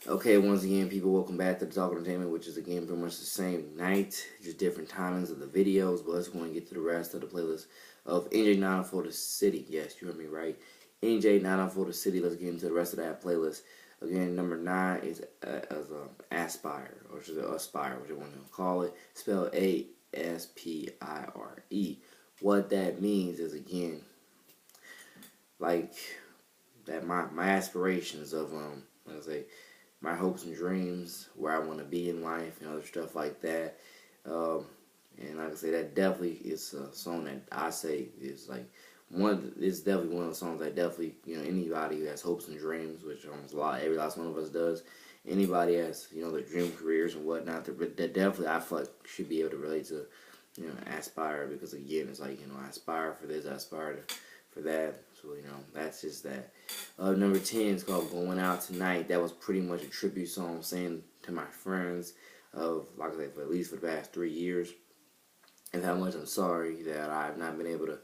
Okay, once again, people, welcome back to the Talk Entertainment, which is again pretty much the same night, just different timings of the videos. But let's go and get to the rest of the playlist of NJ904 The City. Yes, you heard me right. NJ904 The City. Let's get into the rest of that playlist. Again, number 9 is Aspire, or should I Aspire, what you want to call it. Spelled Aspire. What that means is, again, like that my aspirations of like I say, my hopes and dreams, where I want to be in life, and other stuff like that. Um, and like I say, that definitely is a song that I say is like it's definitely one of the songs that definitely, anybody who has hopes and dreams, which almost every last one of us does. Anybody has, their dream careers and whatnot, that definitely I feel like should be able to relate to, aspire, because again, it's like, I aspire for this, I aspire for that. So, that's just that. Number 10 is called Going Out Tonight. That was pretty much a tribute song saying to my friends of, like I said, for at least for the past 3 years, and how much I'm sorry that I've not been able to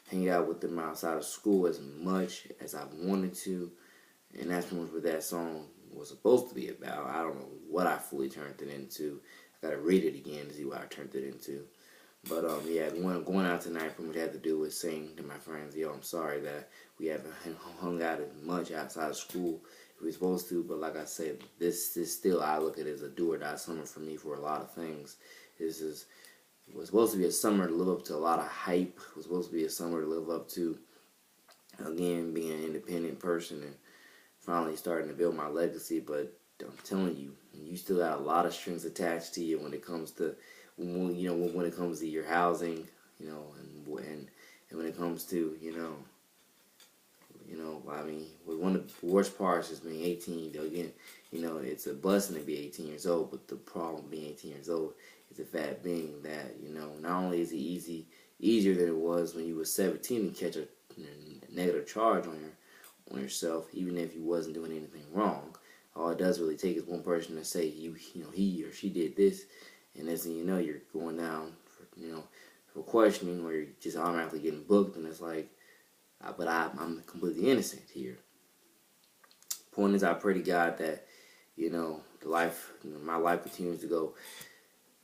hang out with them outside of school as much as I wanted to. And that's pretty much what that song was supposed to be about. I don't know what I fully turned it into. I gotta read it again to see what I turned it into. But yeah, going out tonight pretty much had to do with saying to my friends, yo, I'm sorry that we haven't hung out as much outside of school as we supposed to. But like I said, this is still, I look at it as a do or die summer for me for a lot of things. This is It was supposed to be a summer to live up to a lot of hype. It was supposed to be a summer to live up to, again, being an independent person and finally starting to build my legacy. But I'm telling you, you still got a lot of strings attached to you when it comes to, when it comes to your housing, and when it comes to, I mean, one of the worst parts is being 18. Again, it's a blessing to be 18 years old, but the problem being 18 years old is the fact being that, not only is it easier than it was when you were 17 to catch a negative charge on yourself, even if you wasn't doing anything wrong. All it does really take is one person to say he or she did this, and next thing you know, you're going down for questioning, or you're just automatically getting booked, and it's like, but I'm completely innocent here. Point is, I pray to God that my life continues to go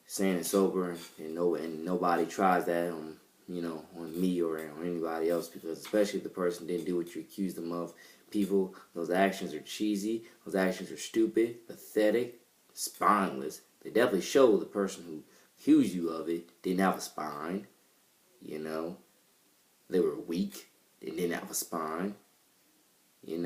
sane and sober, and nobody tries that on me or on anybody else, because especially if the person didn't do what you accused them of. People, those actions are cheesy, those actions are stupid, pathetic, spineless. They definitely show the person who accused you of it didn't have a spine. They were weak. They didn't have a spine. And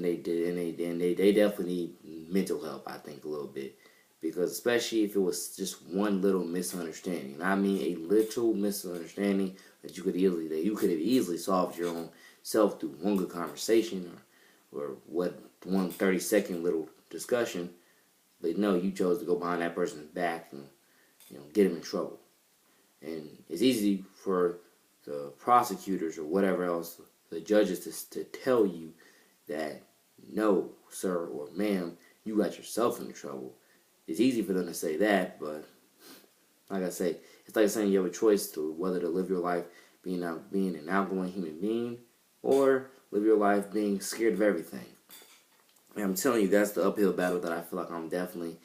they definitely need mental help, I think, a little bit. Because especially if it was just one little misunderstanding, and I mean a little misunderstanding that you could have easily solved your own self through one good conversation, or what, one 30-second little discussion. But no, you chose to go behind that person's back and get him in trouble. And it's easy for the prosecutors or whatever else, the judges, to tell you that no, sir or ma'am, you got yourself into trouble. It's easy for them to say that, but like I say, it's like saying you have a choice to whether to live your life being an outgoing human being, or live your life being scared of everything. And I'm telling you, that's the uphill battle that I feel like I'm definitely,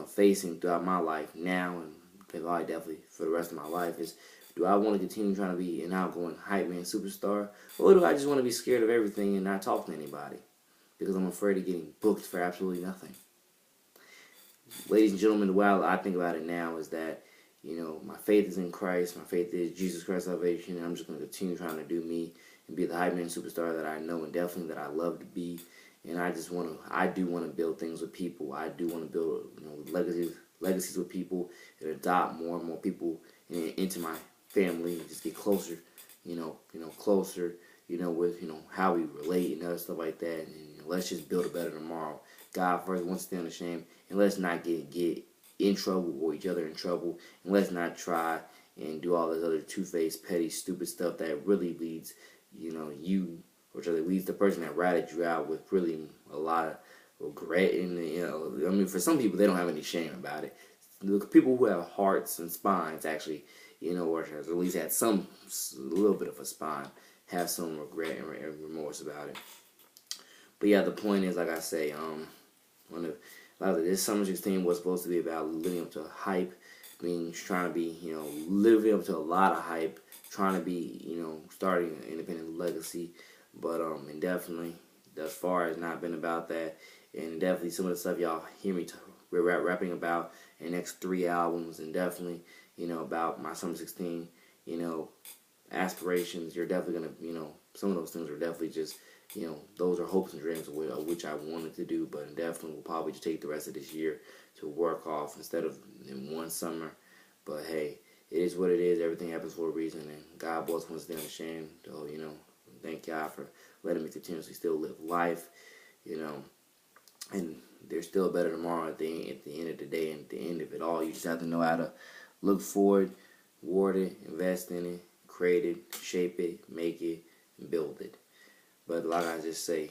facing throughout my life now, and probably definitely for the rest of my life, is, do I want to continue trying to be an outgoing hype man superstar, or do I just want to be scared of everything and not talk to anybody because I'm afraid of getting booked for absolutely nothing? Ladies and gentlemen, the way I think about it now is that, my faith is in Christ. My faith is Jesus Christ salvation. And I'm just going to continue trying to do me and be the hype man superstar that I know and definitely that I love to be. And I do want to build things with people. I do want to build, legacies with people, and adopt more and more people into my family, and just get closer, closer, with, how we relate and other stuff like that. And let's just build a better tomorrow. God first wants to stand ashamed, and let's not get in trouble or each other in trouble, and let's not try and do all this other two-faced, petty, stupid stuff that really leads, or leads the person that ratted you out with really a lot of regret. And I mean, for some people, they don't have any shame about it. The people who have hearts and spines actually, or at least had a little bit of a spine, have some regret and remorse about it. But yeah, the point is, like I say, one of like this summer 16 was supposed to be about living up to hype, being trying to be living up to a lot of hype, trying to be starting an independent legacy, but and definitely thus far has not been about that, and definitely some of the stuff y'all hear me we're rapping about in the next 3 albums, and definitely about my summer 16 aspirations. You're definitely gonna some of those things are definitely just those are hopes and dreams of which I wanted to do, but definitely will probably just take the rest of this year to work off instead of in one summer. But hey, it is what it is. Everything happens for a reason, and God bless once they understand. So thank God for letting me continuously still live life, and there's still a better tomorrow at the end of the day, and at the end of it all, you just have to know how to look forward, ward it, invest in it, create it, shape it, make it, and build it. But like I just say,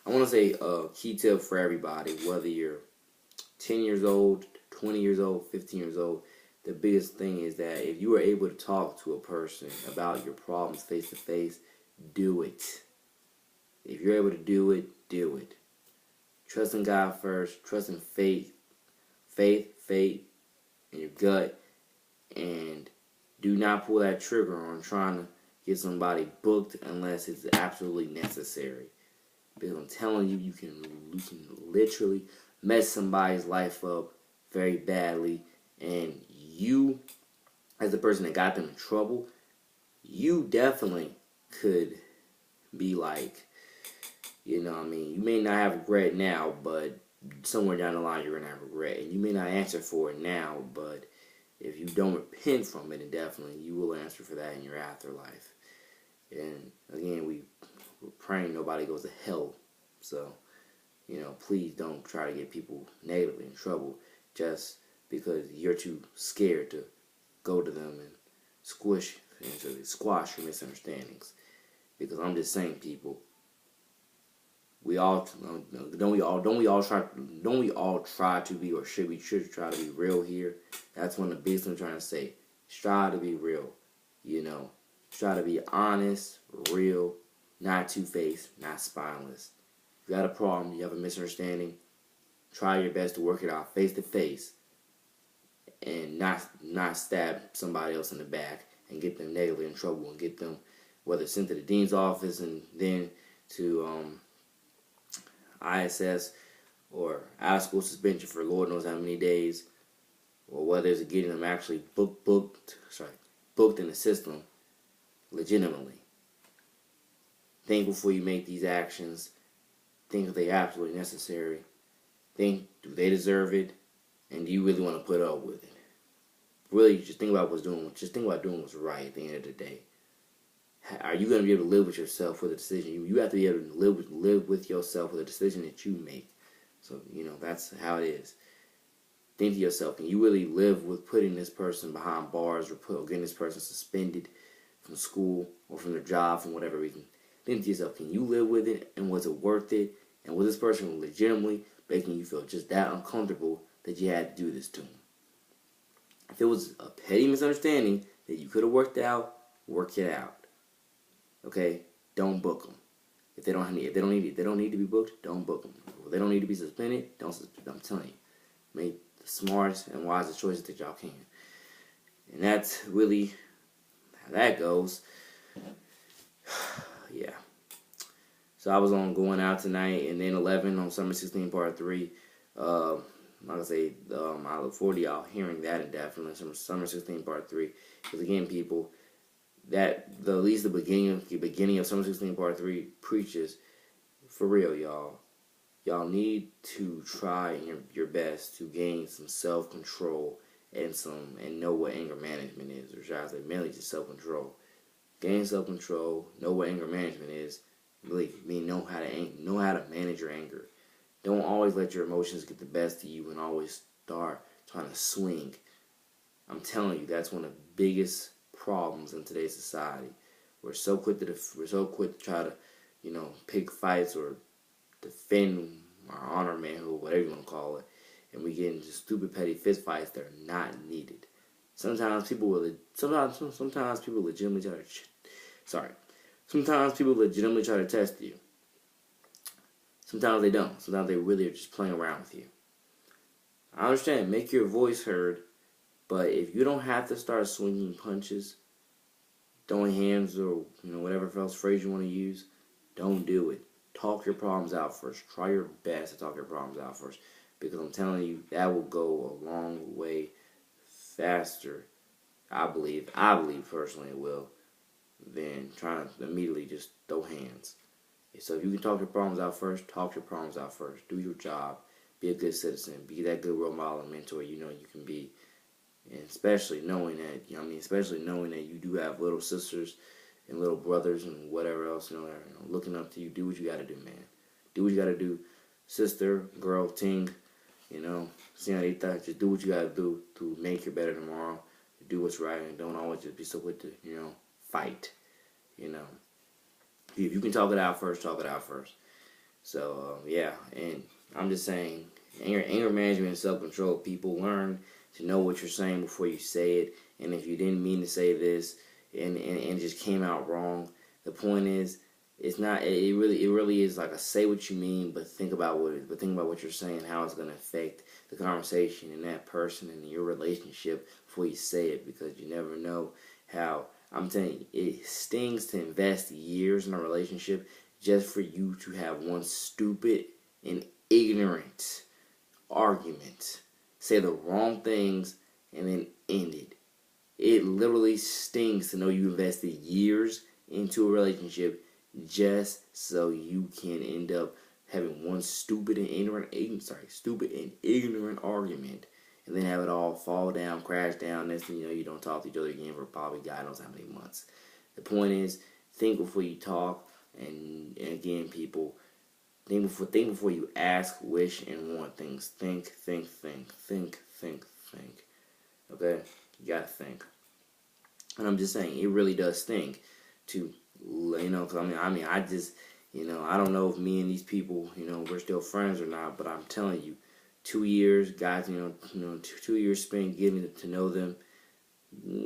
I want to say a key tip for everybody, whether you're 10 years old, 20 years old, 15 years old, the biggest thing is that if you are able to talk to a person about your problems face to face, do it. If you're able to do it, do it. Trust in God first, trust in faith, in your gut, and do not pull that trigger on trying to get somebody booked unless it's absolutely necessary. Because I'm telling you, you can literally mess somebody's life up very badly, and you, as the person that got them in trouble, you definitely could be like, you may not have regret now, but somewhere down the line you're gonna have regret, and you may not answer for it now, but if you don't repent from it, then definitely you will answer for that in your afterlife. And again, we're praying nobody goes to hell. So, please don't try to get people negatively in trouble just because you're too scared to go to them and squash your misunderstandings. Because I'm just saying, people, we all don't we all try to be, or should try to be real here. That's one of the biggest things I'm trying to say. Try to be real, try to be honest, real, not two-faced, not spineless. If you got a problem, you have a misunderstanding, try your best to work it out face to face, and not stab somebody else in the back and get them negatively in trouble and get them whether sent to the dean's office and then to ISS or out of school suspension for Lord knows how many days, or whether it's getting them actually booked in the system legitimately. Think before you make these actions. Think if they're absolutely necessary. Think, do they deserve it? And do you really want to put up with it? Really, just think about doing what's right at the end of the day. Are you going to be able to live with yourself with a decision? You have to be able to live with yourself with a decision that you make. So, that's how it is. Think to yourself, can you really live with putting this person behind bars or getting this person suspended from school or from their job for whatever reason? Think to yourself, can you live with it, and was it worth it? And was this person legitimately making you feel just that uncomfortable that you had to do this to them? If it was a petty misunderstanding that you could have worked out, work it out. Okay, don't book them. If they don't need to be booked, don't book them. If they don't need to be suspended, don't suspend. I'm telling you, make the smartest and wisest choices that y'all can. And that's really how that goes. Yeah. So I was on Going Out Tonight, and then 11 on Summer 16 Part 3. Like I say, I look forward to y'all hearing that in depth from Summer 16 Part 3. Because again, people, at least the beginning of Summer 16 Part 3 preaches, for real, y'all. Y'all need to try your best to gain some self-control and know what anger management is, or should I say mainly just self-control. Gain self-control, know what anger management is. Really know how to manage your anger. Don't always let your emotions get the best of you and always start trying to swing. I'm telling you, that's one of the biggest problems in today's society. We're so quick to try to, pick fights or defend our honor, manhood, whatever you want to call it, and we get into stupid petty fist fights that are not needed. Sometimes people legitimately try to. Sometimes people legitimately try to test you. Sometimes they don't. Sometimes they really are just playing around with you. I understand, make your voice heard, but if you don't have to start swinging punches, throwing hands, or whatever else phrase you want to use, don't do it. Talk your problems out first. Try your best to talk your problems out first, because I'm telling you, that will go a long way faster. I believe personally it will, than trying to immediately just throw hands. So if you can talk your problems out first, talk your problems out first. Do your job. Be a good citizen. Be that good role model and mentor you can be. And especially knowing that, especially knowing that you do have little sisters and little brothers and whatever else, that are, looking up to you. Do what you got to do, man. Do what you got to do. Sister, girl, ting, señorita, just do what you got to do to make you better tomorrow. Do what's right, and don't always just be so quick to, fight. If you can talk it out first, talk it out first. So, yeah, and I'm just saying, anger management and self-control, people learn to know what you're saying before you say it, and if you didn't mean to say this, and it just came out wrong, the point is, it's not, it really is like a say what you mean, but think about what you're saying, how it's going to affect the conversation and that person and your relationship before you say it, because you never know how. I'm telling you, it stings to invest years in a relationship just for you to have one stupid and ignorant argument, say the wrong things, and then end it. It literally stings to know you invested years into a relationship just so you can end up having one stupid and ignorant argument, and then have it all fall down, crash down. Next thing you know, you don't talk to each other again for probably God knows how many months. The point is, think before you talk, and again, people, think before you ask, wish, and want things. Think. Okay, you gotta think. And I'm just saying, it really does sting to, because I just, I don't know if me and these people, we're still friends or not, but I'm telling you, 2 years, guys, 2 years spent getting to know them,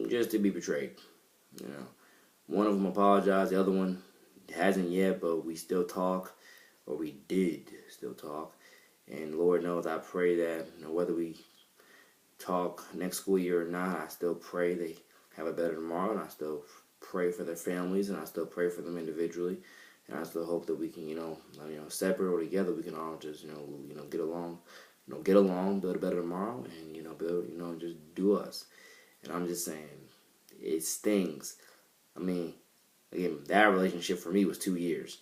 just to be betrayed. One of them apologized, the other one hasn't yet, but we still talk, or we did still talk, and Lord knows, I pray that, whether we talk next school year or not, I still pray they have a better tomorrow, and I still pray for their families, and I still pray for them individually, and I still hope that we can, separate or together, we can all just, get along, build a better tomorrow, and, build, just do us. And I'm just saying, it stings. Again, that relationship for me was 2 years,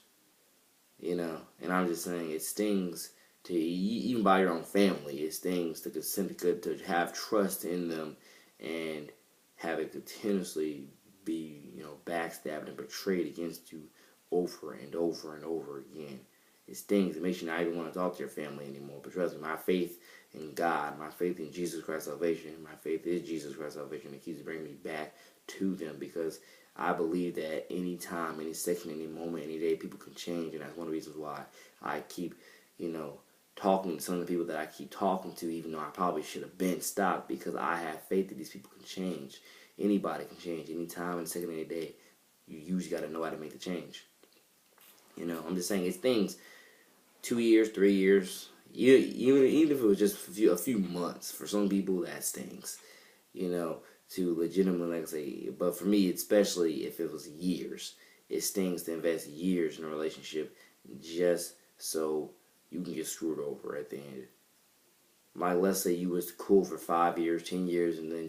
and I'm just saying, it stings to, even by your own family, it stings to have trust in them and have it continuously be, backstabbed and betrayed against you over and over and over again. It stings. It makes you not even want to talk to your family anymore. But trust me, my faith in God, my faith in Jesus Christ's salvation, my faith is Jesus Christ's salvation. It keeps bringing me back to them, because I believe that any time, any second, any moment, any day, people can change. And that's one of the reasons why I keep, talking to some of the people that I keep talking to, even though I probably should have been stopped, because I have faith that these people can change. Anybody can change anytime, any second, any day. You usually got to know how to make the change. I'm just saying, it's things. 2 years, 3 years, even if it was just a few months, for some people that stings, to legitimately, like I say, but for me, especially if it was years, it stings to invest years in a relationship just so you can get screwed over at the end. Like, let's say you was cool for 5 years, 10 years, and then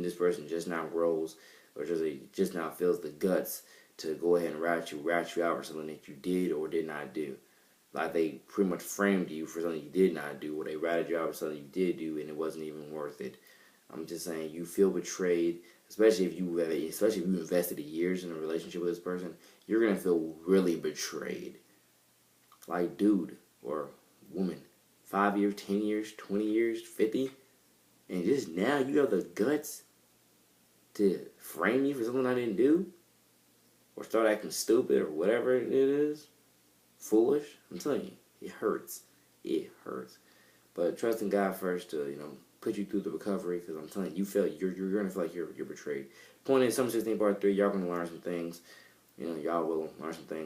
this person just now grows, or just now feels the guts to go ahead and rat you out for something that you did or did not do. Like, they pretty much framed you for something you did not do, or they ratted you out for something you did do, and it wasn't even worth it. I'm just saying, you feel betrayed, especially if you invested years in a relationship with this person. You're gonna feel really betrayed. Like, dude or woman, 5 years, 10 years, 20 years, 50, and just now you have the guts to frame me for something I didn't do, or start acting stupid, or whatever it is, foolish. I'm telling you, it hurts. It hurts. But trust in God first to, put you through the recovery, because I'm telling you, you're going to feel like you're betrayed. Point is, Summer 16 Part 3, y'all going to learn some things. y'all will learn some things.